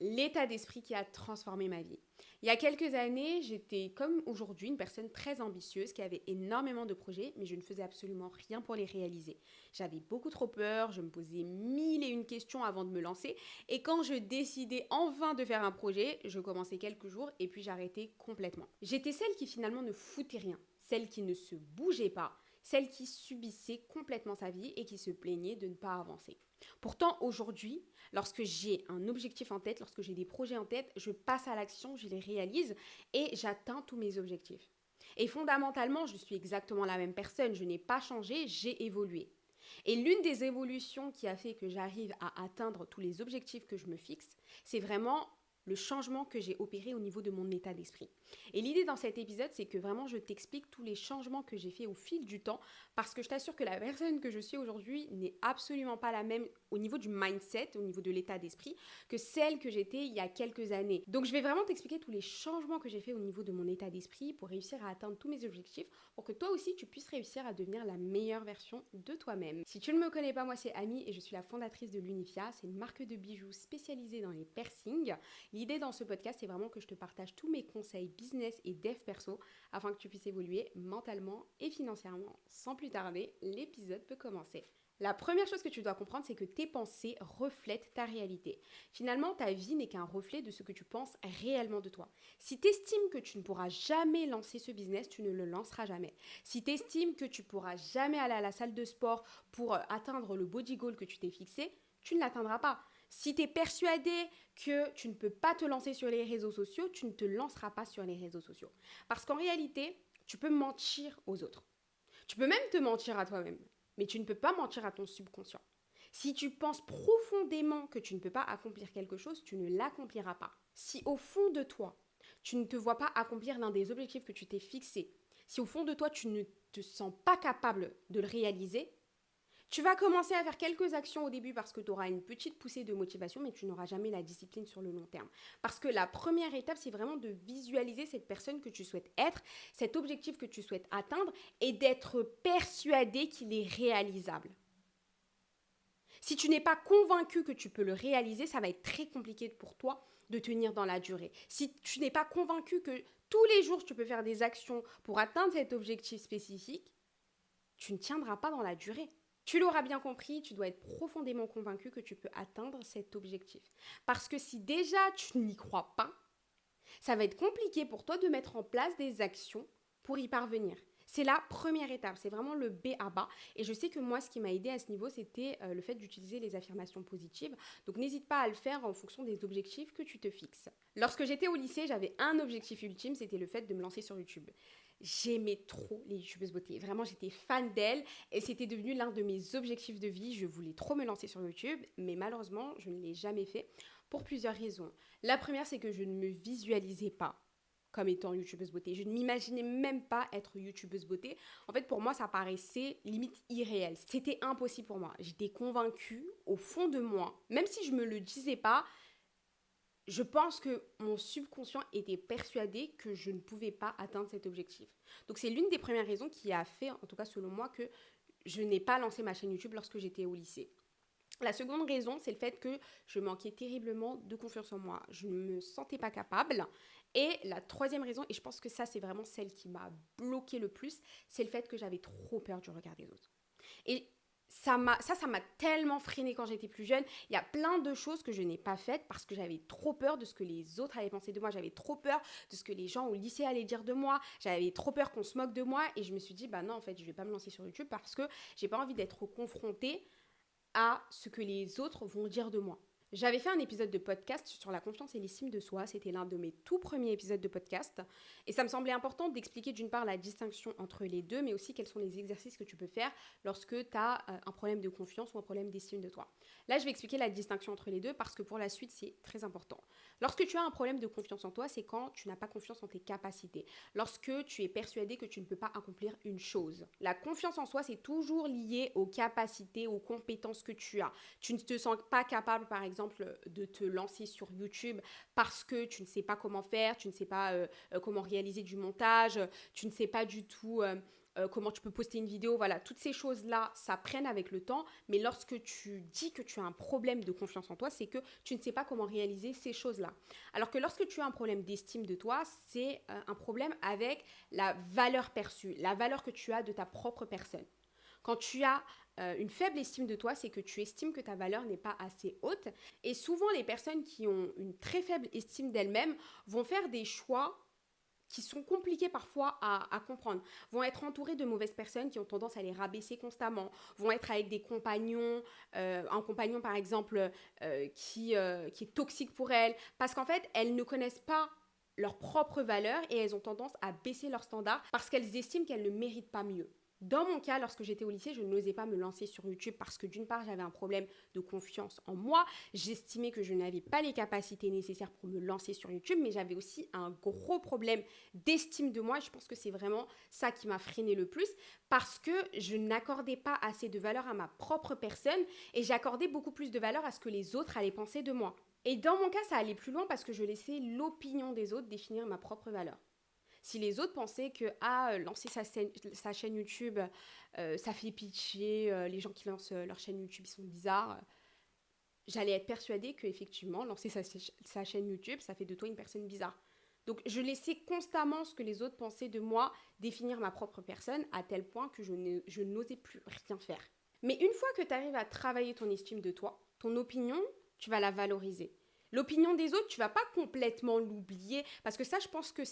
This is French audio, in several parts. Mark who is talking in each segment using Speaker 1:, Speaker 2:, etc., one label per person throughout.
Speaker 1: l'état d'esprit qui a transformé ma vie. Il y a quelques années, j'étais comme aujourd'hui une personne très ambitieuse qui avait énormément de projets, mais je ne faisais absolument rien pour les réaliser. J'avais beaucoup trop peur, je me posais mille et une questions avant de me lancer, et quand je décidais enfin de faire un projet, je commençais quelques jours et puis j'arrêtais complètement. J'étais celle qui finalement ne foutait rien, celle qui ne se bougeait pas, celle qui subissait complètement sa vie et qui se plaignait de ne pas avancer. Pourtant, aujourd'hui, lorsque j'ai un objectif en tête, lorsque j'ai des projets en tête, je passe à l'action, je les réalise et j'atteins tous mes objectifs. Et fondamentalement, je suis exactement la même personne, je n'ai pas changé, j'ai évolué. Et l'une des évolutions qui a fait que j'arrive à atteindre tous les objectifs que je me fixe, c'est vraiment le changement que j'ai opéré au niveau de mon état d'esprit. Et l'idée dans cet épisode, c'est que vraiment je t'explique tous les changements que j'ai fait au fil du temps, parce que je t'assure que la personne que je suis aujourd'hui n'est absolument pas la même au niveau du mindset, au niveau de l'état d'esprit, que celle que j'étais il y a quelques années. Donc je vais vraiment t'expliquer tous les changements que j'ai fait au niveau de mon état d'esprit pour réussir à atteindre tous mes objectifs, pour que toi aussi tu puisses réussir à devenir la meilleure version de toi-même. Si tu ne me connais pas, moi c'est Amy et je suis la fondatrice de l'Unifia. C'est une marque de bijoux spécialisée dans les piercings. L'idée dans ce podcast, c'est vraiment que je te partage tous mes conseils business et dev perso afin que tu puisses évoluer mentalement et financièrement. Sans plus tarder, l'épisode peut commencer. La première chose que tu dois comprendre, c'est que tes pensées reflètent ta réalité. Finalement, ta vie n'est qu'un reflet de ce que tu penses réellement de toi. Si tu estimes que tu ne pourras jamais lancer ce business, tu ne le lanceras jamais. Si tu estimes que tu pourras jamais aller à la salle de sport pour atteindre le body goal que tu t'es fixé, tu ne l'atteindras pas. Si tu es persuadé que tu ne peux pas te lancer sur les réseaux sociaux, tu ne te lanceras pas sur les réseaux sociaux. Parce qu'en réalité, tu peux mentir aux autres. Tu peux même te mentir à toi-même, mais tu ne peux pas mentir à ton subconscient. Si tu penses profondément que tu ne peux pas accomplir quelque chose, tu ne l'accompliras pas. Si au fond de toi, tu ne te vois pas accomplir l'un des objectifs que tu t'es fixé, si au fond de toi, tu ne te sens pas capable de le réaliser, tu vas commencer à faire quelques actions au début parce que tu auras une petite poussée de motivation, mais tu n'auras jamais la discipline sur le long terme. Parce que la première étape, c'est vraiment de visualiser cette personne que tu souhaites être, cet objectif que tu souhaites atteindre et d'être persuadé qu'il est réalisable. Si tu n'es pas convaincu que tu peux le réaliser, ça va être très compliqué pour toi de tenir dans la durée. Si tu n'es pas convaincu que tous les jours tu peux faire des actions pour atteindre cet objectif spécifique, tu ne tiendras pas dans la durée. Tu l'auras bien compris, tu dois être profondément convaincu que tu peux atteindre cet objectif. Parce que si déjà tu n'y crois pas, ça va être compliqué pour toi de mettre en place des actions pour y parvenir. C'est la première étape, c'est vraiment le B à bas. Et je sais que moi, ce qui m'a aidé à ce niveau, c'était le fait d'utiliser les affirmations positives. Donc n'hésite pas à le faire en fonction des objectifs que tu te fixes. Lorsque j'étais au lycée, j'avais un objectif ultime, c'était le fait de me lancer sur YouTube. J'aimais trop les youtubeuses beauté. Vraiment, j'étais fan d'elles et c'était devenu l'un de mes objectifs de vie. Je voulais trop me lancer sur YouTube, mais malheureusement, je ne l'ai jamais fait pour plusieurs raisons. La première, c'est que je ne me visualisais pas comme étant youtubeuse beauté. Je ne m'imaginais même pas être youtubeuse beauté. En fait, pour moi, ça paraissait limite irréel. C'était impossible pour moi. J'étais convaincue au fond de moi, même si je me le disais pas, je pense que mon subconscient était persuadé que je ne pouvais pas atteindre cet objectif. Donc c'est l'une des premières raisons qui a fait, en tout cas selon moi, que je n'ai pas lancé ma chaîne YouTube lorsque j'étais au lycée. La seconde raison, c'est le fait que je manquais terriblement de confiance en moi. Je ne me sentais pas capable. Et la troisième raison, et je pense que ça c'est vraiment celle qui m'a bloqué le plus, c'est le fait que j'avais trop peur du regard des autres. Et ça m'a tellement freinée quand j'étais plus jeune. Il y a plein de choses que je n'ai pas faites parce que j'avais trop peur de ce que les autres allaient penser de moi. J'avais trop peur de ce que les gens au lycée allaient dire de moi. J'avais trop peur qu'on se moque de moi. Et je me suis dit, bah non, en fait, je vais pas me lancer sur YouTube parce que j'ai pas envie d'être confrontée à ce que les autres vont dire de moi. J'avais fait un épisode de podcast sur la confiance et l'estime de soi. C'était l'un de mes tout premiers épisodes de podcast. Et ça me semblait important d'expliquer d'une part la distinction entre les deux, mais aussi quels sont les exercices que tu peux faire lorsque tu as un problème de confiance ou un problème d'estime de toi. Là, je vais expliquer la distinction entre les deux parce que pour la suite, c'est très important. Lorsque tu as un problème de confiance en toi, c'est quand tu n'as pas confiance en tes capacités. Lorsque tu es persuadé que tu ne peux pas accomplir une chose. La confiance en soi, c'est toujours lié aux capacités, aux compétences que tu as. Tu ne te sens pas capable, par exemple, de te lancer sur YouTube parce que tu ne sais pas comment faire, tu ne sais pas comment réaliser du montage, tu ne sais pas du tout comment tu peux poster une vidéo, voilà, toutes ces choses-là, ça prenne avec le temps, mais lorsque tu dis que tu as un problème de confiance en toi, c'est que tu ne sais pas comment réaliser ces choses-là. Alors que lorsque tu as un problème d'estime de toi, c'est un problème avec la valeur perçue, la valeur que tu as de ta propre personne. Quand tu as une faible estime de toi, c'est que tu estimes que ta valeur n'est pas assez haute. Et souvent, les personnes qui ont une très faible estime d'elles-mêmes vont faire des choix qui sont compliqués parfois à comprendre, vont être entourées de mauvaises personnes qui ont tendance à les rabaisser constamment, vont être avec des compagnons, un compagnon par exemple qui est toxique pour elles, parce qu'en fait, elles ne connaissent pas leurs propres valeurs et elles ont tendance à baisser leurs standards parce qu'elles estiment qu'elles ne méritent pas mieux. Dans mon cas, lorsque j'étais au lycée, je n'osais pas me lancer sur YouTube parce que d'une part, j'avais un problème de confiance en moi. J'estimais que je n'avais pas les capacités nécessaires pour me lancer sur YouTube, mais j'avais aussi un gros problème d'estime de moi. Et je pense que c'est vraiment ça qui m'a freinée le plus parce que je n'accordais pas assez de valeur à ma propre personne et j'accordais beaucoup plus de valeur à ce que les autres allaient penser de moi. Et dans mon cas, ça allait plus loin parce que je laissais l'opinion des autres définir ma propre valeur. Si les autres pensaient que lancer sa chaîne YouTube, ça fait pitié, les gens qui lancent leur chaîne YouTube, ils sont bizarres, j'allais être persuadée qu'effectivement, lancer sa chaîne YouTube, ça fait de toi une personne bizarre. Donc, je laissais constamment ce que les autres pensaient de moi définir ma propre personne à tel point que je n'osais plus rien faire. Mais une fois que tu arrives à travailler ton estime de toi, ton opinion, tu vas la valoriser. L'opinion des autres, tu vas pas complètement l'oublier parce que ça, je pense que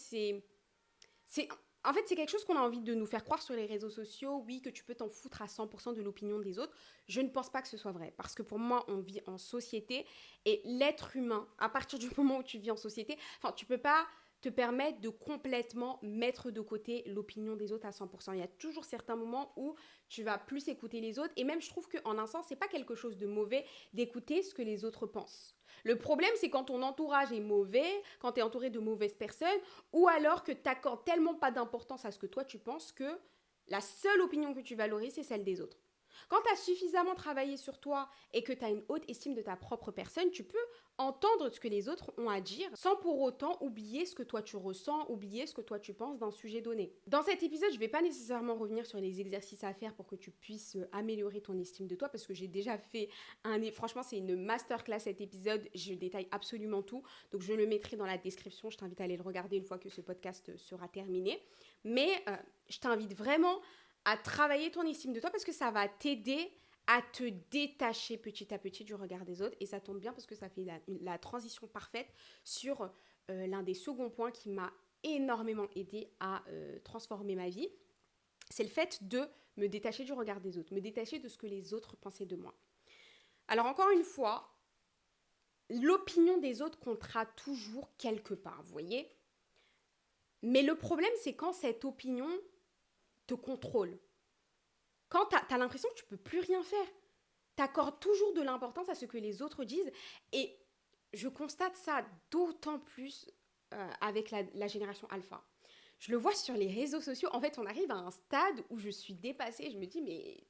Speaker 1: en fait, c'est quelque chose qu'on a envie de nous faire croire sur les réseaux sociaux, oui, que tu peux t'en foutre à 100% de l'opinion des autres. Je ne pense pas que ce soit vrai, parce que pour moi, on vit en société, et l'être humain, à partir du moment où tu vis en société, enfin, tu peux pas te permettre de complètement mettre de côté l'opinion des autres à 100%. Il y a toujours certains moments où tu vas plus écouter les autres, et même je trouve qu'en un sens, c'est pas quelque chose de mauvais d'écouter ce que les autres pensent. Le problème, c'est quand ton entourage est mauvais, quand tu es entouré de mauvaises personnes, ou alors que tu n'accordes tellement pas d'importance à ce que toi tu penses que la seule opinion que tu valorises, c'est celle des autres. Quand tu as suffisamment travaillé sur toi et que tu as une haute estime de ta propre personne, tu peux entendre ce que les autres ont à dire sans pour autant oublier ce que toi tu ressens, oublier ce que toi tu penses d'un sujet donné. Dans cet épisode, je ne vais pas nécessairement revenir sur les exercices à faire pour que tu puisses améliorer ton estime de toi parce que j'ai déjà fait franchement, c'est une masterclass cet épisode, je détaille absolument tout. Donc je le mettrai dans la description, je t'invite à aller le regarder une fois que ce podcast sera terminé. Mais je t'invite vraiment à travailler ton estime de toi parce que ça va t'aider à te détacher petit à petit du regard des autres. Et ça tombe bien parce que ça fait la transition parfaite sur l'un des seconds points qui m'a énormément aidé à transformer ma vie. C'est le fait de me détacher du regard des autres, me détacher de ce que les autres pensaient de moi. Alors encore une fois, l'opinion des autres comptera toujours quelque part, vous voyez ? Mais le problème, c'est quand cette opinion te contrôle. Quand tu as l'impression que tu ne peux plus rien faire. Tu accordes toujours de l'importance à ce que les autres disent. Et je constate ça d'autant plus avec la génération alpha. Je le vois sur les réseaux sociaux. En fait, on arrive à un stade où je suis dépassée. Je me dis, mais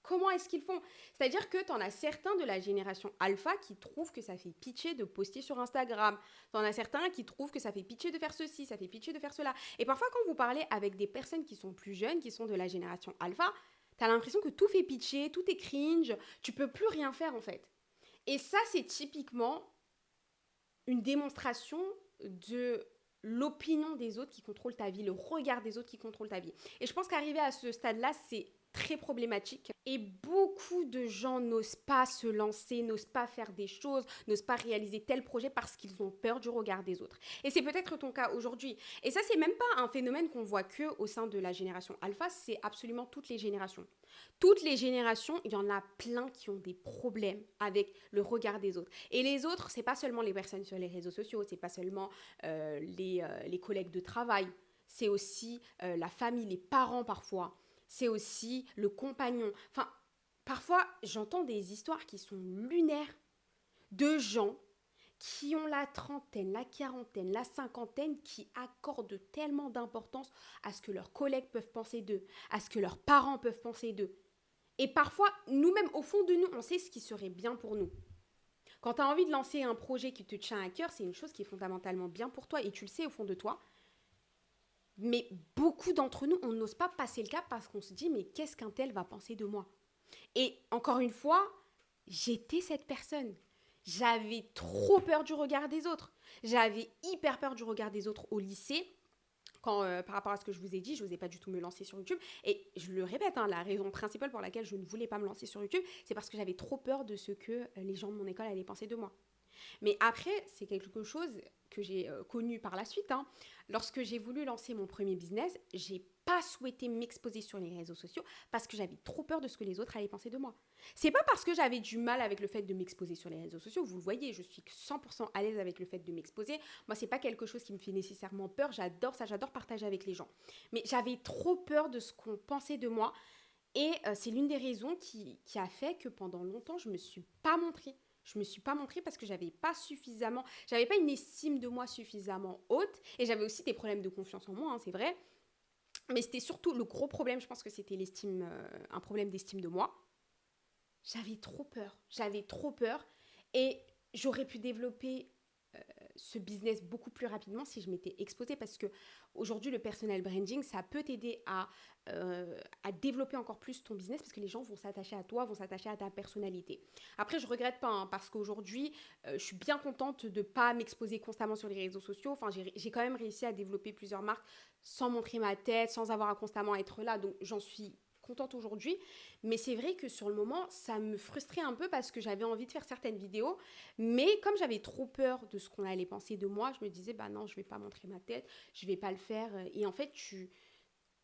Speaker 1: comment est-ce qu'ils font ? C'est-à-dire que tu en as certains de la génération alpha qui trouvent que ça fait pitié de poster sur Instagram. Tu en as certains qui trouvent que ça fait pitié de faire ceci, ça fait pitié de faire cela. Et parfois, quand vous parlez avec des personnes qui sont plus jeunes, qui sont de la génération alpha, tu as l'impression que tout fait pitié, tout est cringe, tu peux plus rien faire en fait. Et ça, c'est typiquement une démonstration de l'opinion des autres qui contrôle ta vie, le regard des autres qui contrôle ta vie. Et je pense qu'arriver à ce stade-là, c'est très problématique. Et beaucoup de gens n'osent pas se lancer, n'osent pas faire des choses, n'osent pas réaliser tel projet parce qu'ils ont peur du regard des autres. Et c'est peut-être ton cas aujourd'hui. Et ça, c'est même pas un phénomène qu'on voit que au sein de la génération alpha, c'est absolument toutes les générations. Toutes les générations, il y en a plein qui ont des problèmes avec le regard des autres. Et les autres, c'est pas seulement les personnes sur les réseaux sociaux, c'est pas seulement les collègues de travail, c'est aussi la famille, les parents parfois. C'est aussi le compagnon. Enfin, parfois, j'entends des histoires qui sont lunaires de gens qui ont la trentaine, la quarantaine, la cinquantaine, qui accordent tellement d'importance à ce que leurs collègues peuvent penser d'eux, à ce que leurs parents peuvent penser d'eux. Et parfois, nous-mêmes, au fond de nous, on sait ce qui serait bien pour nous. Quand tu as envie de lancer un projet qui te tient à cœur, c'est une chose qui est fondamentalement bien pour toi et tu le sais au fond de toi. Mais beaucoup d'entre nous, on n'ose pas passer le cap parce qu'on se dit, mais qu'est-ce qu'un tel va penser de moi? Et encore une fois, j'étais cette personne. J'avais trop peur du regard des autres. J'avais hyper peur du regard des autres au lycée. Quand, par rapport à ce que je vous ai dit, je n'osais pas du tout me lancer sur YouTube. Et je le répète, hein, la raison principale pour laquelle je ne voulais pas me lancer sur YouTube, c'est parce que j'avais trop peur de ce que les gens de mon école allaient penser de moi. Mais après, c'est quelque chose que j'ai connu par la suite, hein. Lorsque j'ai voulu lancer mon premier business, j'ai pas souhaité m'exposer sur les réseaux sociaux parce que j'avais trop peur de ce que les autres allaient penser de moi. C'est pas parce que j'avais du mal avec le fait de m'exposer sur les réseaux sociaux, vous le voyez, je suis 100% à l'aise avec le fait de m'exposer. Moi, c'est pas quelque chose qui me fait nécessairement peur, j'adore ça, j'adore partager avec les gens. Mais j'avais trop peur de ce qu'on pensait de moi et c'est l'une des raisons qui a fait que pendant longtemps, je me suis pas montrée. Je me suis pas montrée parce que j'avais pas une estime de moi suffisamment haute et j'avais aussi des problèmes de confiance en moi, hein, c'est vrai. Mais c'était surtout le gros problème, je pense que c'était un problème d'estime de moi. J'avais trop peur et j'aurais pu développer ce business beaucoup plus rapidement si je m'étais exposée parce que aujourd'hui le personal branding ça peut t'aider à développer encore plus ton business parce que les gens vont s'attacher à toi, vont s'attacher à ta personnalité. Après je regrette pas hein, parce qu'aujourd'hui je suis bien contente de pas m'exposer constamment sur les réseaux sociaux. Enfin j'ai quand même réussi à développer plusieurs marques sans montrer ma tête, sans avoir à constamment être là, donc j'en suis contente aujourd'hui, mais c'est vrai que sur le moment ça me frustrait un peu parce que j'avais envie de faire certaines vidéos, mais comme j'avais trop peur de ce qu'on allait penser de moi, je me disais bah non, je vais pas montrer ma tête, je vais pas le faire. Et en fait, tu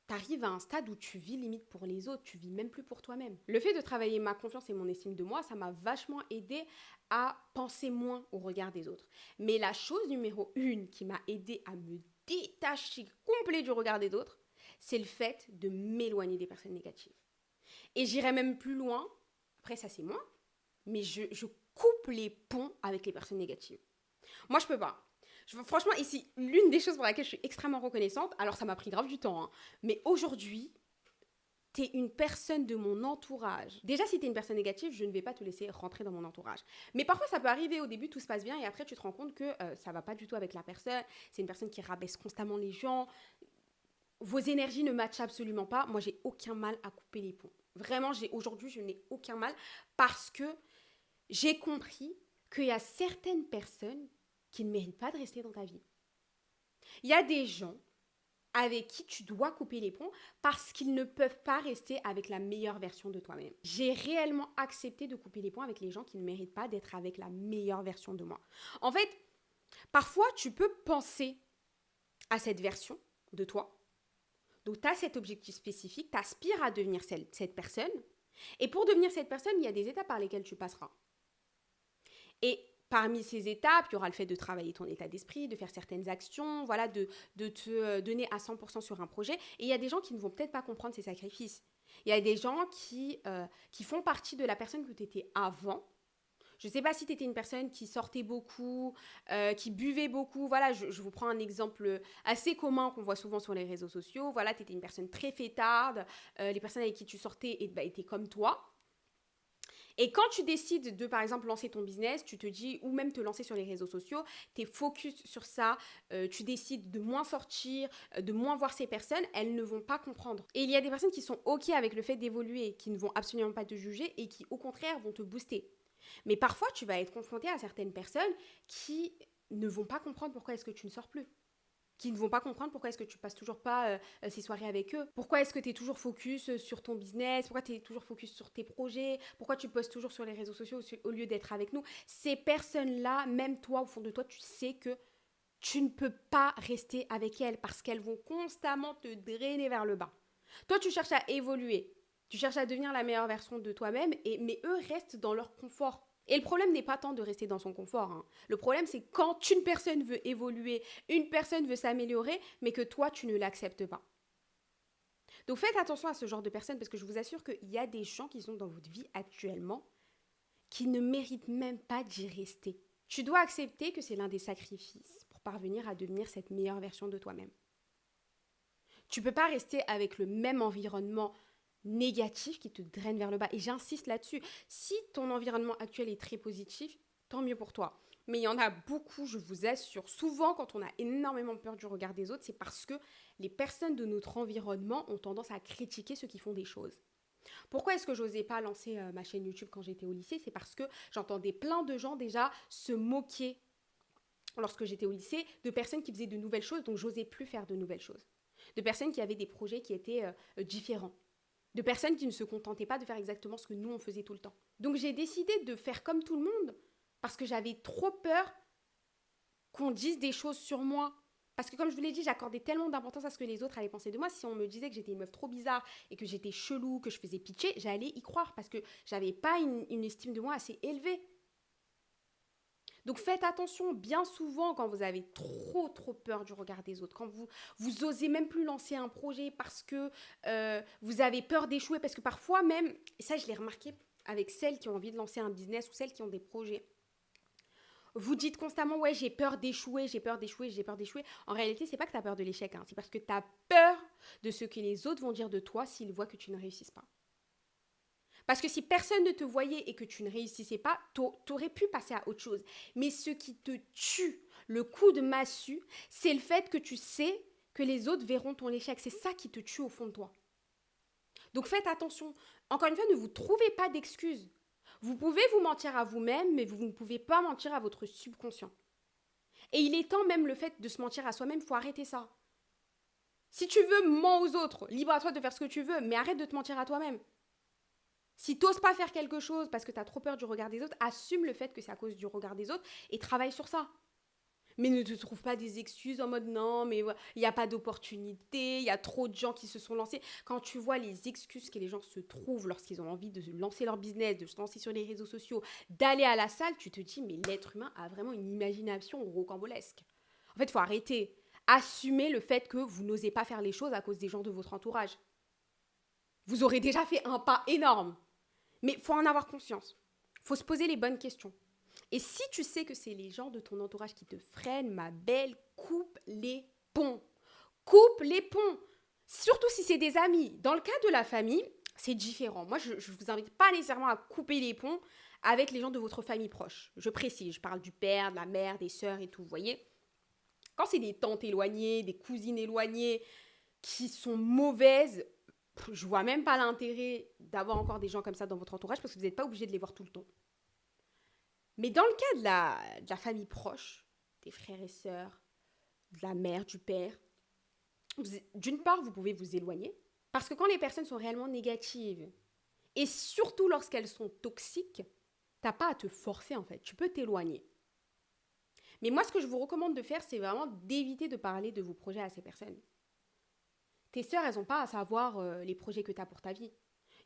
Speaker 1: arrives à un stade où tu vis limite pour les autres, tu vis même plus pour toi-même. Le fait de travailler ma confiance et mon estime de moi, ça m'a vachement aidé à penser moins au regard des autres. Mais la chose numéro une qui m'a aidé à me détacher complet du regard des autres, c'est le fait de m'éloigner des personnes négatives. Et j'irai même plus loin, après ça c'est moi, mais je coupe les ponts avec les personnes négatives. Moi, je peux pas. Franchement, ici, l'une des choses pour laquelle je suis extrêmement reconnaissante, alors ça m'a pris grave du temps, hein, mais aujourd'hui, t'es une personne de mon entourage. Déjà, si t'es une personne négative, je ne vais pas te laisser rentrer dans mon entourage. Mais parfois, ça peut arriver au début, tout se passe bien, et après, tu te rends compte que ça va pas du tout avec la personne. C'est une personne qui rabaisse constamment les gens. Vos énergies ne matchent absolument pas. Moi, j'ai aucun mal à couper les ponts. Vraiment, aujourd'hui, je n'ai aucun mal parce que j'ai compris qu'il y a certaines personnes qui ne méritent pas de rester dans ta vie. Il y a des gens avec qui tu dois couper les ponts parce qu'ils ne peuvent pas rester avec la meilleure version de toi-même. J'ai réellement accepté de couper les ponts avec les gens qui ne méritent pas d'être avec la meilleure version de moi. En fait, parfois, tu peux penser à cette version de toi. Donc, tu as cet objectif spécifique, tu aspires à devenir cette personne. Et pour devenir cette personne, il y a des étapes par lesquelles tu passeras. Et parmi ces étapes, il y aura le fait de travailler ton état d'esprit, de faire certaines actions, voilà, de te donner à 100% sur un projet. Et il y a des gens qui ne vont peut-être pas comprendre ces sacrifices. Il y a des gens qui font partie de la personne que tu étais avant. Je ne sais pas si tu étais une personne qui sortait beaucoup, qui buvait beaucoup. Voilà, je vous prends un exemple assez commun qu'on voit souvent sur les réseaux sociaux. Voilà, tu étais une personne très fêtarde. Les personnes avec qui tu sortais étaient comme toi. Et quand tu décides de, par exemple, lancer ton business, tu te dis, ou même te lancer sur les réseaux sociaux, tu es focus sur ça, tu décides de moins sortir, de moins voir ces personnes, elles ne vont pas comprendre. Et il y a des personnes qui sont OK avec le fait d'évoluer, qui ne vont absolument pas te juger et qui, au contraire, vont te booster. Mais parfois, tu vas être confronté à certaines personnes qui ne vont pas comprendre pourquoi est-ce que tu ne sors plus, qui ne vont pas comprendre pourquoi est-ce que tu passes toujours pas ces soirées avec eux. Pourquoi est-ce que tu es toujours focus sur ton business, pourquoi tu es toujours focus sur tes projets, pourquoi tu postes toujours sur les réseaux sociaux au lieu d'être avec nous. Ces personnes-là, même toi, au fond de toi, tu sais que tu ne peux pas rester avec elles parce qu'elles vont constamment te drainer vers le bas. Toi, tu cherches à évoluer, tu cherches à devenir la meilleure version de toi-même, mais eux restent dans leur confort. Et le problème n'est pas tant de rester dans son confort, hein. Le problème, c'est quand une personne veut évoluer, une personne veut s'améliorer, mais que toi, tu ne l'acceptes pas. Donc faites attention à ce genre de personnes parce que je vous assure qu'il y a des gens qui sont dans votre vie actuellement qui ne méritent même pas d'y rester. Tu dois accepter que c'est l'un des sacrifices pour parvenir à devenir cette meilleure version de toi-même. Tu ne peux pas rester avec le même environnement négatif qui te draine vers le bas. Et j'insiste là-dessus. Si ton environnement actuel est très positif, tant mieux pour toi. mais il y en a beaucoup, je vous assure. Souvent, quand on a énormément peur du regard des autres, c'est parce que les personnes de notre environnement ont tendance à critiquer ceux qui font des choses. Pourquoi est-ce que j'osais pas lancer ma chaîne YouTube quand j'étais au lycée? C'est parce que j'entendais plein de gens déjà se moquer lorsque j'étais au lycée de personnes qui faisaient de nouvelles choses, donc j'osais plus faire de nouvelles choses. De personnes qui avaient des projets qui étaient différents. De personnes qui ne se contentaient pas de faire exactement ce que nous, on faisait tout le temps. Donc j'ai décidé de faire comme tout le monde parce que j'avais trop peur qu'on dise des choses sur moi. Parce que comme je vous l'ai dit, j'accordais tellement d'importance à ce que les autres allaient penser de moi. Si on me disait que j'étais une meuf trop bizarre et que j'étais chelou, que je faisais pitcher, j'allais y croire parce que j'avais pas une estime de moi assez élevée. Donc faites attention, bien souvent quand vous avez trop peur du regard des autres, quand vous osez même plus lancer un projet parce que vous avez peur d'échouer, parce que parfois même, et ça je l'ai remarqué avec celles qui ont envie de lancer un business ou celles qui ont des projets, vous dites constamment ouais j'ai peur d'échouer, j'ai peur d'échouer, j'ai peur d'échouer. En réalité c'est pas que tu as peur de l'échec, c'est parce que tu as peur de ce que les autres vont dire de toi s'ils voient que tu ne réussisses pas. Parce que si personne ne te voyait et que tu ne réussissais pas, t'aurais pu passer à autre chose. Mais ce qui te tue, le coup de massue, c'est le fait que tu sais que les autres verront ton échec. C'est ça qui te tue au fond de toi. Donc faites attention. Encore une fois, ne vous trouvez pas d'excuses. Vous pouvez vous mentir à vous-même, mais vous ne pouvez pas mentir à votre subconscient. Et il est temps même le fait de se mentir à soi-même, il faut arrêter ça. Si tu veux, mens aux autres. Libre à toi de faire ce que tu veux, mais arrête de te mentir à toi-même. Si tu n'oses pas faire quelque chose parce que tu as trop peur du regard des autres, assume le fait que c'est à cause du regard des autres et travaille sur ça. Mais ne te trouve pas des excuses en mode non, mais il n'y a pas d'opportunité, il y a trop de gens qui se sont lancés. Quand tu vois les excuses que les gens se trouvent lorsqu'ils ont envie de lancer leur business, de se lancer sur les réseaux sociaux, d'aller à la salle, tu te dis mais l'être humain a vraiment une imagination rocambolesque. En fait, il faut arrêter. Assumez le fait que vous n'osez pas faire les choses à cause des gens de votre entourage. Vous aurez déjà fait un pas énorme. Mais il faut en avoir conscience. Il faut se poser les bonnes questions. Et si tu sais que c'est les gens de ton entourage qui te freinent, ma belle, coupe les ponts. Coupe les ponts. Surtout si c'est des amis. Dans le cas de la famille, c'est différent. Moi, je ne vous invite pas nécessairement à couper les ponts avec les gens de votre famille proche. Je précise, je parle du père, de la mère, des sœurs et tout, vous voyez. Quand c'est des tantes éloignées, des cousines éloignées qui sont mauvaises, je vois même pas l'intérêt d'avoir encore des gens comme ça dans votre entourage parce que vous n'êtes pas obligé de les voir tout le temps. Mais dans le cas de la famille proche, des frères et sœurs, de la mère, du père, d'une part, vous pouvez vous éloigner parce que quand les personnes sont réellement négatives et surtout lorsqu'elles sont toxiques, t'as pas à te forcer en fait, tu peux t'éloigner. Mais moi, ce que je vous recommande de faire, c'est vraiment d'éviter de parler de vos projets à ces personnes. Tes sœurs, elles n'ont pas à savoir les projets que tu as pour ta vie.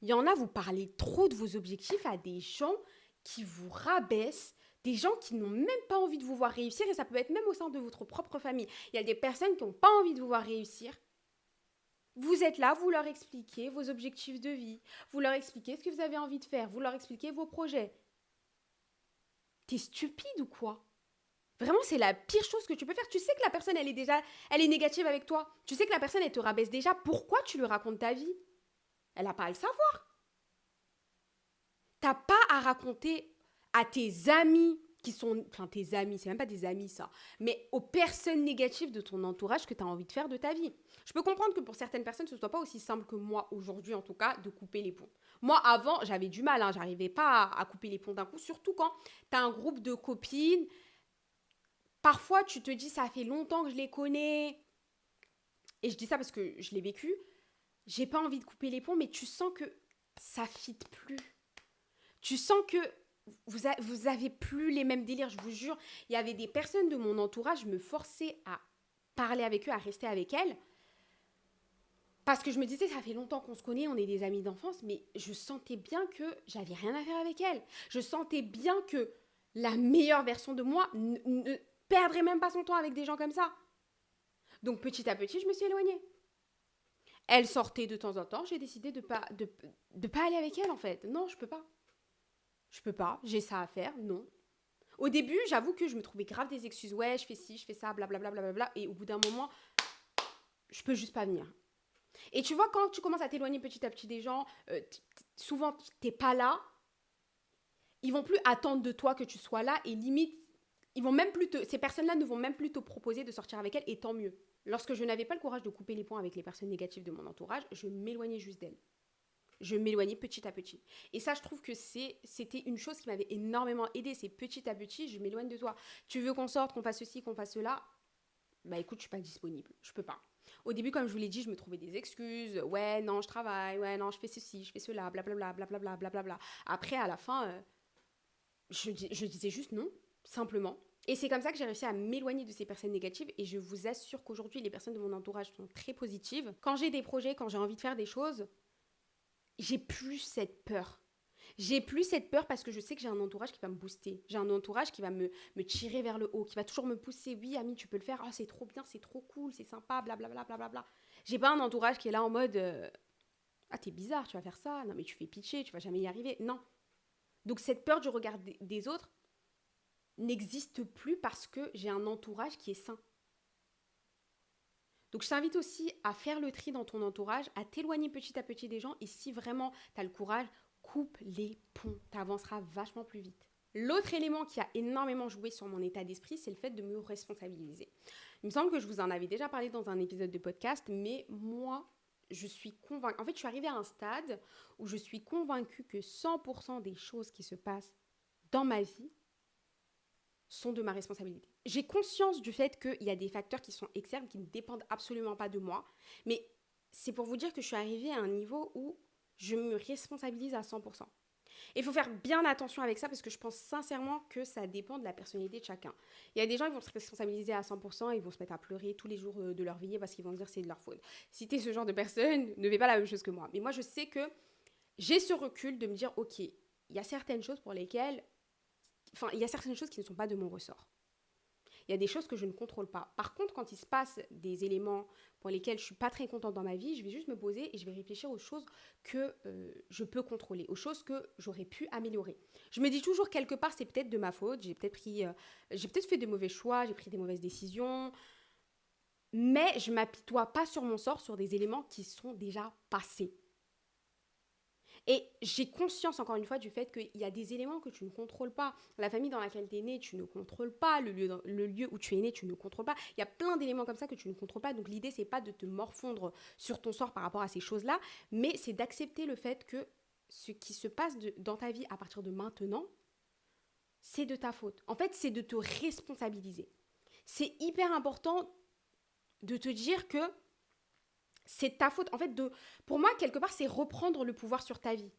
Speaker 1: Il y en a, vous parlez trop de vos objectifs à des gens qui vous rabaissent, des gens qui n'ont même pas envie de vous voir réussir, et ça peut être même au sein de votre propre famille. Il y a des personnes qui n'ont pas envie de vous voir réussir. Vous êtes là, vous leur expliquez vos objectifs de vie, vous leur expliquez ce que vous avez envie de faire, vous leur expliquez vos projets. T'es stupide ou quoi ? Vraiment, c'est la pire chose que tu peux faire. Tu sais que la personne, elle est négative avec toi. Tu sais que la personne, elle te rabaisse déjà. Pourquoi tu lui racontes ta vie ? Elle n'a pas à le savoir. T'as pas à raconter à tes amis qui sont... Enfin, tes amis, c'est même pas des amis, ça. Mais aux personnes négatives de ton entourage que tu as envie de faire de ta vie. Je peux comprendre que pour certaines personnes, ce ne soit pas aussi simple que moi, aujourd'hui en tout cas, de couper les ponts. Moi, avant, j'avais du mal. J'arrivais pas à couper les ponts d'un coup. Surtout quand tu as un groupe de copines. Parfois, tu te dis, ça fait longtemps que je les connais. Et je dis ça parce que je l'ai vécu. J'ai pas envie de couper les ponts, mais tu sens que ça fit plus. Tu sens que vous avez plus les mêmes délires, je vous jure. Il y avait des personnes de mon entourage, je me forçais à parler avec eux, à rester avec elles. Parce que je me disais, ça fait longtemps qu'on se connaît, on est des amis d'enfance, mais je sentais bien que j'avais rien à faire avec elles. Je sentais bien que la meilleure version de moi ne perdrait même pas son temps avec des gens comme ça. Donc petit à petit, je me suis éloignée. Elle sortait de temps en temps, j'ai décidé de pas aller avec elle en fait. Non, je peux pas. Je peux pas, j'ai ça à faire, non. Au début, j'avoue que je me trouvais grave des excuses. Ouais, je fais ci, je fais ça, blablabla, blablabla. Et au bout d'un moment, je peux juste pas venir. Et tu vois, quand tu commences à t'éloigner petit à petit des gens, souvent, t'es pas là. Ils vont plus attendre de toi que tu sois là. Et limite, ces personnes-là ne vont même plus te proposer de sortir avec elles, et tant mieux. Lorsque je n'avais pas le courage de couper les ponts avec les personnes négatives de mon entourage, je m'éloignais juste d'elles. Je m'éloignais petit à petit. Et ça, je trouve que c'était une chose qui m'avait énormément aidée. C'est petit à petit, je m'éloigne de toi. Tu veux qu'on sorte, qu'on fasse ceci, qu'on fasse cela? Bah écoute, je suis pas disponible. Je peux pas. Au début, comme je vous l'ai dit, je me trouvais des excuses. Ouais, non, je travaille. Ouais, non, je fais ceci, je fais cela, blablabla, blablabla, blablabla. Après, à la fin, je disais juste non, simplement. Et c'est comme ça que j'ai réussi à m'éloigner de ces personnes négatives. Et je vous assure qu'aujourd'hui, les personnes de mon entourage sont très positives. Quand j'ai des projets, quand j'ai envie de faire des choses, j'ai plus cette peur. J'ai plus cette peur parce que je sais que j'ai un entourage qui va me booster. J'ai un entourage qui va me tirer vers le haut, qui va toujours me pousser. Oui, Ami, tu peux le faire. Oh, c'est trop bien, c'est trop cool, c'est sympa, blablabla, blablabla. J'ai pas un entourage qui est là en mode ah, t'es bizarre, tu vas faire ça. Non, mais tu fais pitcher, tu vas jamais y arriver. Non. Donc, cette peur du regard des autres n'existe plus parce que j'ai un entourage qui est sain. Donc, je t'invite aussi à faire le tri dans ton entourage, à t'éloigner petit à petit des gens. Et si vraiment tu as le courage, coupe les ponts. Tu avanceras vachement plus vite. L'autre élément qui a énormément joué sur mon état d'esprit, c'est le fait de me responsabiliser. Il me semble que je vous en avais déjà parlé dans un épisode de podcast, mais moi, je suis convaincue. En fait, je suis arrivée à un stade où je suis convaincue que 100% des choses qui se passent dans ma vie sont de ma responsabilité. J'ai conscience du fait qu'il y a des facteurs qui sont externes, qui ne dépendent absolument pas de moi, mais c'est pour vous dire que je suis arrivée à un niveau où je me responsabilise à 100%. Et il faut faire bien attention avec ça parce que je pense sincèrement que ça dépend de la personnalité de chacun. Il y a des gens qui vont se responsabiliser à 100% et ils vont se mettre à pleurer tous les jours de leur vie parce qu'ils vont se dire que c'est de leur faute. Si tu es ce genre de personne, ne fais pas la même chose que moi. Mais moi, je sais que j'ai ce recul de me dire, ok, il y a certaines choses pour lesquelles il y a certaines choses qui ne sont pas de mon ressort. Il y a des choses que je ne contrôle pas. Par contre, quand il se passe des éléments pour lesquels je ne suis pas très contente dans ma vie, je vais juste me poser et je vais réfléchir aux choses que je peux contrôler, aux choses que j'aurais pu améliorer. Je me dis toujours quelque part, c'est peut-être de ma faute, j'ai peut-être fait de mauvais choix, j'ai pris des mauvaises décisions, mais je ne m'apitoie pas sur mon sort, sur des éléments qui sont déjà passés. Et j'ai conscience, encore une fois, du fait qu'il y a des éléments que tu ne contrôles pas. La famille dans laquelle tu es né, tu ne contrôles pas. Le lieu où tu es né, tu ne contrôles pas. Il y a plein d'éléments comme ça que tu ne contrôles pas. Donc l'idée, c'est pas de te morfondre sur ton sort par rapport à ces choses-là, mais c'est d'accepter le fait que ce qui se passe dans ta vie à partir de maintenant, c'est de ta faute. En fait, c'est de te responsabiliser. C'est hyper important de te dire que c'est ta faute. En fait, pour moi, quelque part, c'est reprendre le pouvoir sur ta vie.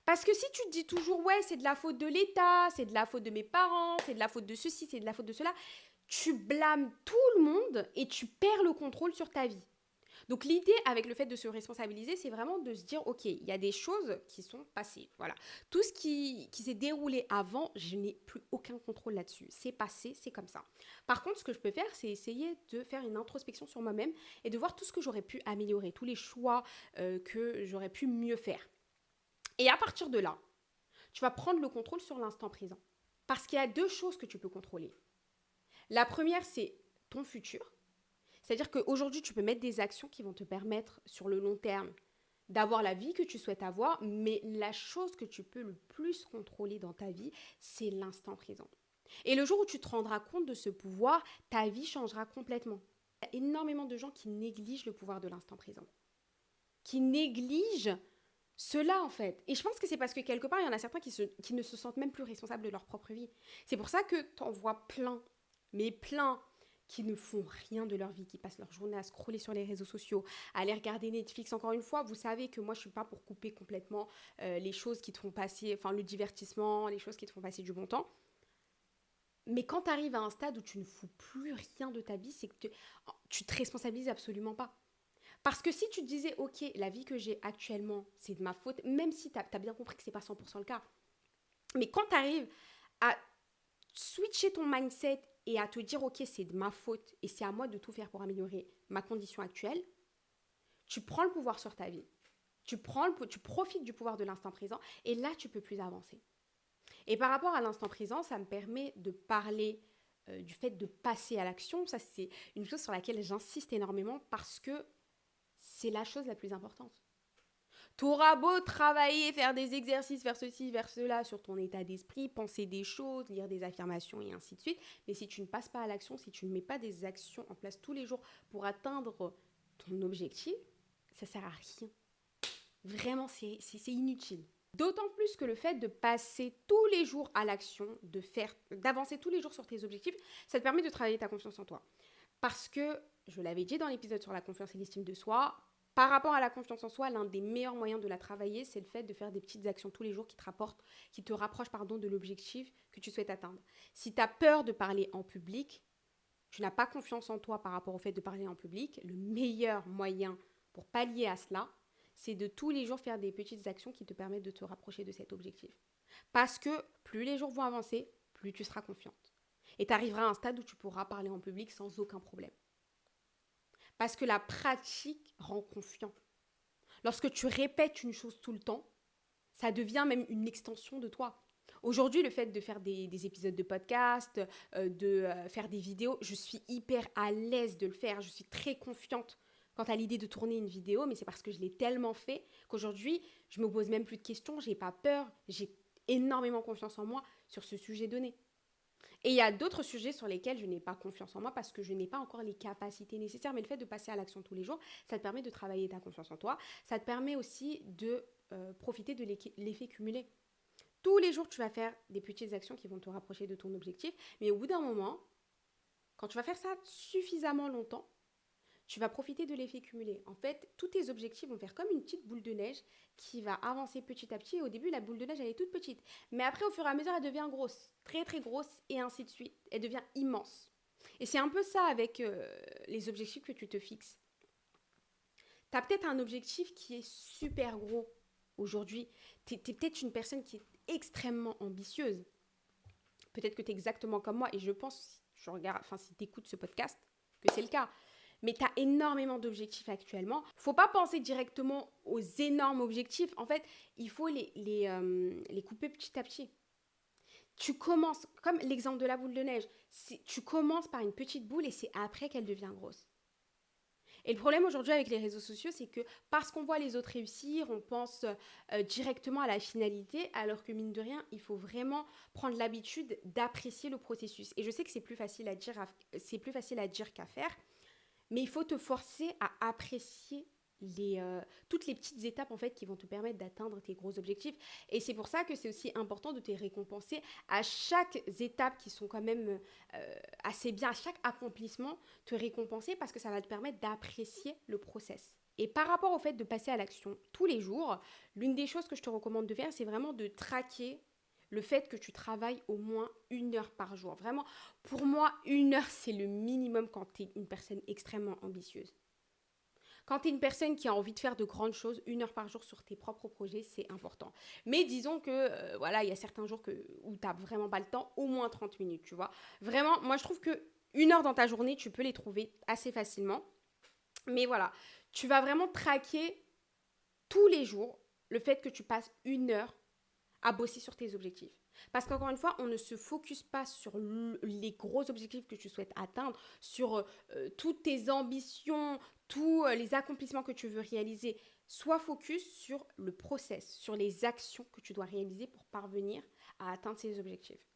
Speaker 1: Parce que si tu te dis toujours, ouais, c'est de la faute de l'État, c'est de la faute de mes parents, c'est de la faute de ceci, c'est de la faute de cela, tu blâmes tout le monde et tu perds le contrôle sur ta vie. Donc l'idée avec le fait de se responsabiliser, c'est vraiment de se dire, ok, il y a des choses qui sont passées. Voilà. Tout ce qui s'est déroulé avant, je n'ai plus aucun contrôle là-dessus. C'est passé, c'est comme ça. Par contre, ce que je peux faire, c'est essayer de faire une introspection sur moi-même et de voir tout ce que j'aurais pu améliorer, tous les choix que j'aurais pu mieux faire. Et à partir de là, tu vas prendre le contrôle sur l'instant présent. Parce qu'il y a deux choses que tu peux contrôler. La première, c'est ton futur. C'est-à-dire qu'aujourd'hui, tu peux mettre des actions qui vont te permettre, sur le long terme, d'avoir la vie que tu souhaites avoir, mais la chose que tu peux le plus contrôler dans ta vie, c'est l'instant présent. Et le jour où tu te rendras compte de ce pouvoir, ta vie changera complètement. Il y a énormément de gens qui négligent le pouvoir de l'instant présent, qui négligent cela en fait. Et je pense que c'est parce que quelque part, il y en a certains qui ne se sentent même plus responsables de leur propre vie. C'est pour ça que t'en vois plein, mais plein, qui ne font rien de leur vie, qui passent leur journée à scroller sur les réseaux sociaux, à aller regarder Netflix. Encore une fois, vous savez que moi, je ne suis pas pour couper complètement les choses qui te font passer, enfin le divertissement, les choses qui te font passer du bon temps. Mais quand tu arrives à un stade où tu ne fous plus rien de ta vie, c'est que tu te responsabilises absolument pas. Parce que si tu te disais, ok, la vie que j'ai actuellement, c'est de ma faute, même si tu as bien compris que ce n'est pas 100% le cas, mais quand tu arrives à switcher ton mindset et à te dire, ok, c'est de ma faute et c'est à moi de tout faire pour améliorer ma condition actuelle, tu prends le pouvoir sur ta vie. Tu profites du pouvoir de l'instant présent et là, tu peux plus avancer. Et par rapport à l'instant présent, ça me permet de parler du fait de passer à l'action. Ça, c'est une chose sur laquelle j'insiste énormément parce que c'est la chose la plus importante. Tu auras beau travailler, faire des exercices, faire ceci, faire cela sur ton état d'esprit, penser des choses, lire des affirmations et ainsi de suite. Mais si tu ne passes pas à l'action, si tu ne mets pas des actions en place tous les jours pour atteindre ton objectif, ça sert à rien. Vraiment, c'est inutile. D'autant plus que le fait de passer tous les jours à l'action, d'avancer tous les jours sur tes objectifs, ça te permet de travailler ta confiance en toi. Parce que, je l'avais dit dans l'épisode sur la confiance et l'estime de soi, par rapport à la confiance en soi, l'un des meilleurs moyens de la travailler, c'est le fait de faire des petites actions tous les jours qui te rapprochent de l'objectif que tu souhaites atteindre. Si tu as peur de parler en public, tu n'as pas confiance en toi par rapport au fait de parler en public, le meilleur moyen pour pallier à cela, c'est de tous les jours faire des petites actions qui te permettent de te rapprocher de cet objectif. Parce que plus les jours vont avancer, plus tu seras confiante. Et tu arriveras à un stade où tu pourras parler en public sans aucun problème. Parce que la pratique rend confiant. Lorsque tu répètes une chose tout le temps, ça devient même une extension de toi. Aujourd'hui, le fait de faire des épisodes de podcast, de faire des vidéos, je suis hyper à l'aise de le faire. Je suis très confiante quant à l'idée de tourner une vidéo, mais c'est parce que je l'ai tellement fait qu'aujourd'hui, je me pose même plus de questions, j'ai pas peur, j'ai énormément confiance en moi sur ce sujet donné. Et il y a d'autres sujets sur lesquels je n'ai pas confiance en moi parce que je n'ai pas encore les capacités nécessaires. Mais le fait de passer à l'action tous les jours, ça te permet de travailler ta confiance en toi. Ça te permet aussi de profiter de l'effet cumulé. Tous les jours, tu vas faire des petites actions qui vont te rapprocher de ton objectif. Mais au bout d'un moment, quand tu vas faire ça suffisamment longtemps, tu vas profiter de l'effet cumulé. En fait, tous tes objectifs vont faire comme une petite boule de neige qui va avancer petit à petit. Et au début, la boule de neige, elle est toute petite. Mais après, au fur et à mesure, elle devient grosse, très très grosse, et ainsi de suite. Elle devient immense. Et c'est un peu ça avec les objectifs que tu te fixes. Tu as peut-être un objectif qui est super gros aujourd'hui. Tu es peut-être une personne qui est extrêmement ambitieuse. Peut-être que tu es exactement comme moi. Et je pense, si tu écoutes ce podcast, que c'est le cas. Mais tu as énormément d'objectifs actuellement. Faut pas penser directement aux énormes objectifs. En fait, il faut les couper petit à petit. Tu commences, comme l'exemple de la boule de neige, tu commences par une petite boule et c'est après qu'elle devient grosse. Et le problème aujourd'hui avec les réseaux sociaux, c'est que parce qu'on voit les autres réussir, on pense directement à la finalité, alors que mine de rien, il faut vraiment prendre l'habitude d'apprécier le processus. Et je sais que c'est plus facile à dire qu'à faire, mais il faut te forcer à apprécier toutes les petites étapes en fait qui vont te permettre d'atteindre tes gros objectifs. Et c'est pour ça que c'est aussi important de te récompenser à chaque étape qui sont quand même assez bien, à chaque accomplissement, te récompenser parce que ça va te permettre d'apprécier le process. Et par rapport au fait de passer à l'action tous les jours, l'une des choses que je te recommande de faire, c'est vraiment de traquer le fait que tu travailles au moins 1 heure par jour. Vraiment, pour moi, 1 heure, c'est le minimum quand tu es une personne extrêmement ambitieuse. Quand tu es une personne qui a envie de faire de grandes choses, 1 heure par jour sur tes propres projets, c'est important. Mais disons que, il y a certains jours où tu n'as vraiment pas le temps, au moins 30 minutes, tu vois. Vraiment, moi, je trouve que 1 heure dans ta journée, tu peux les trouver assez facilement. Mais voilà, tu vas vraiment traquer tous les jours le fait que tu passes 1 heure à bosser sur tes objectifs. Parce qu'encore une fois, on ne se focus pas sur les gros objectifs que tu souhaites atteindre, sur toutes tes ambitions, tous les accomplissements que tu veux réaliser. Sois focus sur le process, sur les actions que tu dois réaliser pour parvenir à atteindre ces objectifs.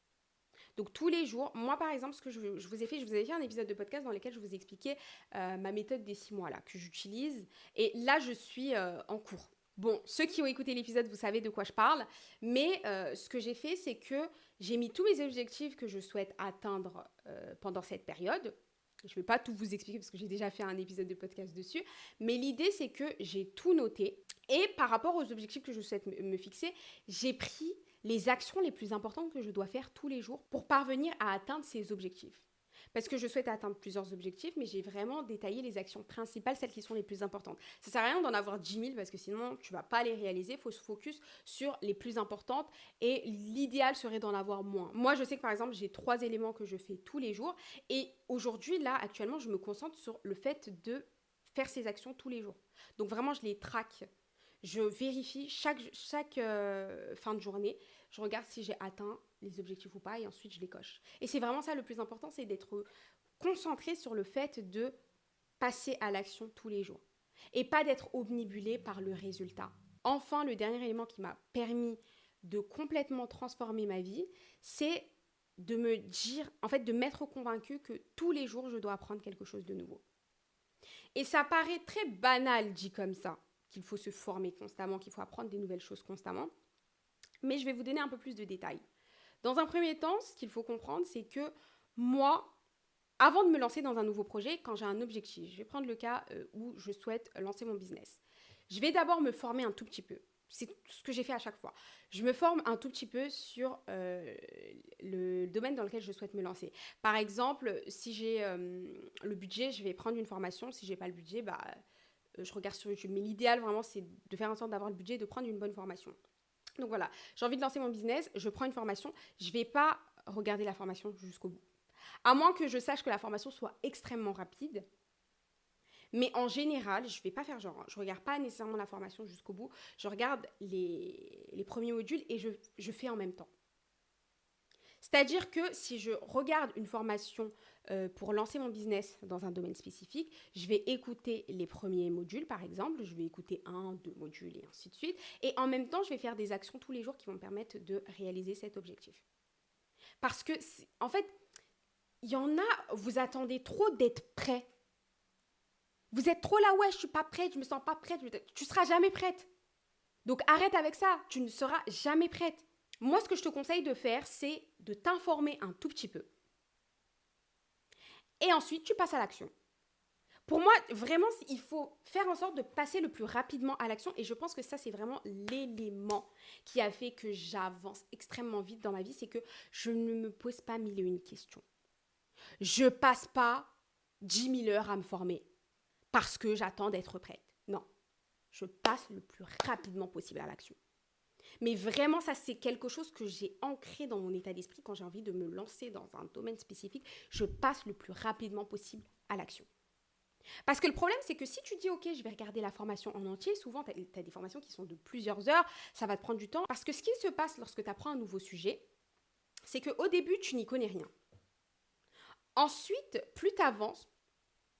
Speaker 1: Donc tous les jours, moi par exemple, ce que je vous ai fait un épisode de podcast dans lequel je vous expliquais ma méthode des 6 mois là, que j'utilise. Et là, je suis en cours. Bon, ceux qui ont écouté l'épisode, vous savez de quoi je parle. Mais ce que j'ai fait, c'est que j'ai mis tous mes objectifs que je souhaite atteindre pendant cette période. Je ne vais pas tout vous expliquer parce que j'ai déjà fait un épisode de podcast dessus. Mais l'idée, c'est que j'ai tout noté. Et par rapport aux objectifs que je souhaite me fixer, j'ai pris les actions les plus importantes que je dois faire tous les jours pour parvenir à atteindre ces objectifs. Parce que je souhaite atteindre plusieurs objectifs, mais j'ai vraiment détaillé les actions principales, celles qui sont les plus importantes. Ça ne sert à rien d'en avoir 10 000 parce que sinon, tu ne vas pas les réaliser. Il faut se focus sur les plus importantes et l'idéal serait d'en avoir moins. Moi, je sais que par exemple, j'ai 3 éléments que je fais tous les jours et aujourd'hui, là, actuellement, je me concentre sur le fait de faire ces actions tous les jours. Donc vraiment, je les traque. Je vérifie chaque fin de journée, je regarde si j'ai atteint les objectifs ou pas et ensuite je les coche. Et c'est vraiment ça le plus important, c'est d'être concentré sur le fait de passer à l'action tous les jours et pas d'être obnubilé par le résultat. Enfin, le dernier élément qui m'a permis de complètement transformer ma vie, c'est de me dire, en fait, de m'être convaincue que tous les jours, je dois apprendre quelque chose de nouveau. Et ça paraît très banal dit comme ça, qu'il faut se former constamment, qu'il faut apprendre des nouvelles choses constamment. Mais je vais vous donner un peu plus de détails. Dans un premier temps, ce qu'il faut comprendre, c'est que moi, avant de me lancer dans un nouveau projet, quand j'ai un objectif, je vais prendre le cas où je souhaite lancer mon business. Je vais d'abord me former un tout petit peu. C'est ce que j'ai fait à chaque fois. Je me forme un tout petit peu sur le domaine dans lequel je souhaite me lancer. Par exemple, si j'ai le budget, je vais prendre une formation. Si j'ai pas le budget, je regarde sur YouTube. Mais l'idéal, vraiment, c'est de faire en sorte d'avoir le budget et de prendre une bonne formation. Donc voilà, j'ai envie de lancer mon business, je prends une formation. Je ne vais pas regarder la formation jusqu'au bout. À moins que je sache que la formation soit extrêmement rapide. Mais en général, je ne vais pas faire genre, je ne regarde pas nécessairement la formation jusqu'au bout. Je regarde les premiers modules et je fais en même temps. C'est-à-dire que si je regarde une formation pour lancer mon business dans un domaine spécifique, je vais écouter les premiers modules, par exemple. Je vais écouter 1, 2 modules et ainsi de suite. Et en même temps, je vais faire des actions tous les jours qui vont me permettre de réaliser cet objectif. Parce que, en fait, il y en a, vous attendez trop d'être prêt. Vous êtes trop là, ouais, je suis pas prête, je me sens pas prête. Tu seras jamais prête. Donc arrête avec ça, tu ne seras jamais prête. Moi, ce que je te conseille de faire, c'est de t'informer un tout petit peu. Et ensuite, tu passes à l'action. Pour moi, vraiment, il faut faire en sorte de passer le plus rapidement à l'action. Et je pense que ça, c'est vraiment l'élément qui a fait que j'avance extrêmement vite dans ma vie. C'est que je ne me pose pas 1001 questions. Je passe pas 10 000 heures à me former parce que j'attends d'être prête. Non, je passe le plus rapidement possible à l'action. Mais vraiment, ça, c'est quelque chose que j'ai ancré dans mon état d'esprit quand j'ai envie de me lancer dans un domaine spécifique. Je passe le plus rapidement possible à l'action. Parce que le problème, c'est que si tu dis, OK, je vais regarder la formation en entier, souvent, tu as des formations qui sont de plusieurs heures, ça va te prendre du temps. Parce que ce qui se passe lorsque tu apprends un nouveau sujet, c'est qu'au début, tu n'y connais rien. Ensuite, plus tu avances,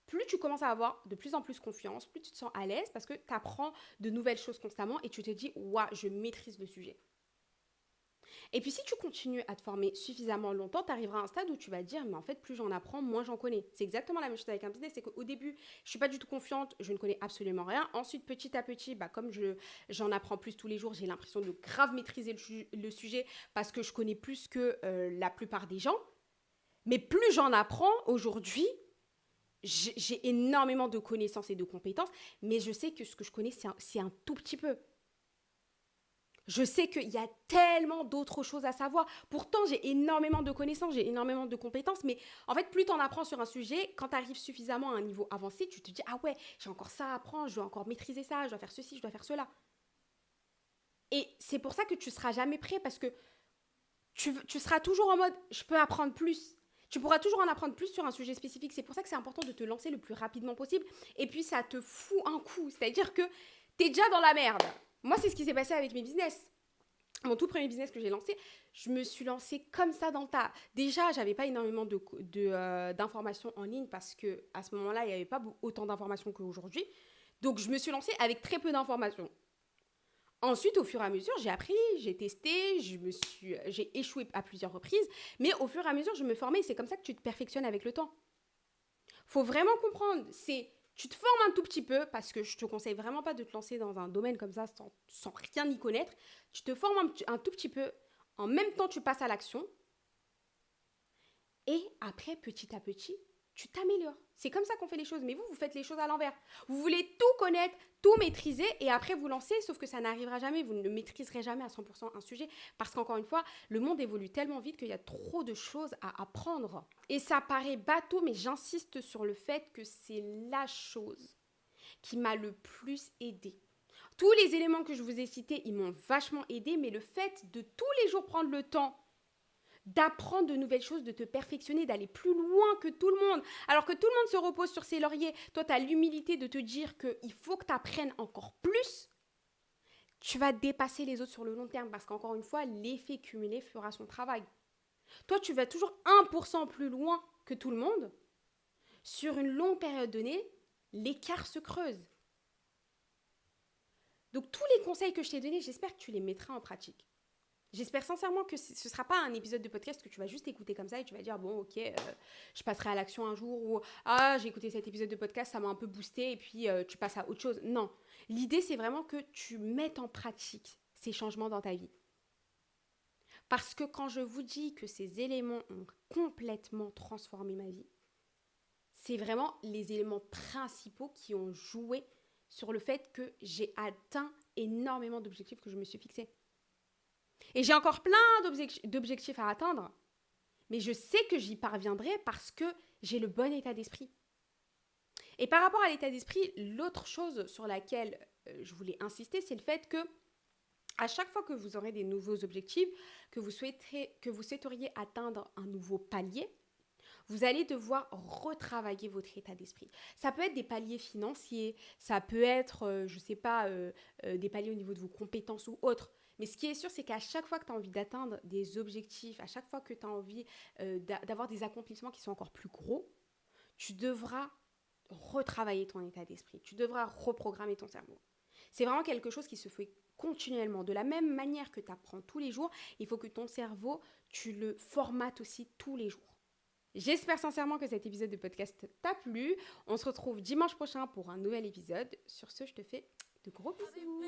Speaker 1: plus tu commences à avoir de plus en plus confiance, plus tu te sens à l'aise parce que tu apprends de nouvelles choses constamment et tu te dis, ouais, je maîtrise le sujet. Et puis si tu continues à te former suffisamment longtemps, tu arriveras à un stade où tu vas te dire, mais en fait, plus j'en apprends, moins j'en connais. C'est exactement la même chose avec un business, c'est qu'au début, je suis pas du tout confiante, je ne connais absolument rien. Ensuite, petit à petit, comme j'en apprends plus tous les jours, j'ai l'impression de grave maîtriser le sujet parce que je connais plus que la plupart des gens. Mais plus j'en apprends aujourd'hui, j'ai énormément de connaissances et de compétences, mais je sais que ce que je connais, c'est un tout petit peu. Je sais qu'il y a tellement d'autres choses à savoir. Pourtant, j'ai énormément de connaissances, j'ai énormément de compétences, mais en fait, plus tu en apprends sur un sujet, quand tu arrives suffisamment à un niveau avancé, tu te dis, ah ouais, j'ai encore ça à apprendre, je dois encore maîtriser ça, je dois faire ceci, je dois faire cela. Et c'est pour ça que tu ne seras jamais prêt, parce que tu seras toujours en mode, je peux apprendre plus. Tu pourras toujours en apprendre plus sur un sujet spécifique. C'est pour ça que c'est important de te lancer le plus rapidement possible. Et puis, ça te fout un coup. C'est-à-dire que tu es déjà dans la merde. Moi, c'est ce qui s'est passé avec mes business. Mon tout premier business que j'ai lancé, je me suis lancée comme ça dans le tas. Déjà, j'avais pas énormément d'informations en ligne parce que à ce moment-là, il n'y avait pas autant d'informations qu'aujourd'hui. Donc, je me suis lancée avec très peu d'informations. Ensuite, au fur et à mesure, j'ai appris, j'ai testé, j'ai échoué à plusieurs reprises, mais au fur et à mesure, je me formais et c'est comme ça que tu te perfectionnes avec le temps. Faut vraiment comprendre, tu te formes un tout petit peu parce que je te conseille vraiment pas de te lancer dans un domaine comme ça sans rien y connaître. Tu te formes un tout petit peu, en même temps tu passes à l'action et après, petit à petit, tu t'améliores. C'est comme ça qu'on fait les choses, mais vous faites les choses à l'envers. Vous voulez tout connaître, tout maîtriser et après vous lancer, sauf que ça n'arrivera jamais, vous ne maîtriserez jamais à 100% un sujet parce qu'encore une fois, le monde évolue tellement vite qu'il y a trop de choses à apprendre. Et ça paraît bateau, mais j'insiste sur le fait que c'est la chose qui m'a le plus aidée. Tous les éléments que je vous ai cités, ils m'ont vachement aidée, mais le fait de tous les jours prendre le temps d'apprendre de nouvelles choses, de te perfectionner, d'aller plus loin que tout le monde. Alors que tout le monde se repose sur ses lauriers, toi, tu as l'humilité de te dire qu'il faut que tu apprennes encore plus, tu vas dépasser les autres sur le long terme parce qu'encore une fois, l'effet cumulé fera son travail. Toi, tu vas toujours 1% plus loin que tout le monde. Sur une longue période donnée, l'écart se creuse. Donc tous les conseils que je t'ai donnés, j'espère que tu les mettras en pratique. J'espère sincèrement que ce ne sera pas un épisode de podcast que tu vas juste écouter comme ça et tu vas dire bon ok, je passerai à l'action un jour ou ah j'ai écouté cet épisode de podcast, ça m'a un peu boosté et puis tu passes à autre chose. Non, l'idée c'est vraiment que tu mettes en pratique ces changements dans ta vie. Parce que quand je vous dis que ces éléments ont complètement transformé ma vie, c'est vraiment les éléments principaux qui ont joué sur le fait que j'ai atteint énormément d'objectifs que je me suis fixés. Et j'ai encore plein d'objectifs à atteindre, mais je sais que j'y parviendrai parce que j'ai le bon état d'esprit. Et par rapport à l'état d'esprit, l'autre chose sur laquelle je voulais insister, c'est le fait que à chaque fois que vous aurez des nouveaux objectifs, que vous souhaiteriez atteindre un nouveau palier, vous allez devoir retravailler votre état d'esprit. Ça peut être des paliers financiers, ça peut être, je ne sais pas, des paliers au niveau de vos compétences ou autres. Mais ce qui est sûr, c'est qu'à chaque fois que tu as envie d'atteindre des objectifs, à chaque fois que tu as envie d'avoir des accomplissements qui sont encore plus gros, tu devras retravailler ton état d'esprit. Tu devras reprogrammer ton cerveau. C'est vraiment quelque chose qui se fait continuellement. De la même manière que tu apprends tous les jours, il faut que ton cerveau, tu le formates aussi tous les jours. J'espère sincèrement que cet épisode de podcast t'a plu. On se retrouve dimanche prochain pour un nouvel épisode. Sur ce, je te fais de gros bisous.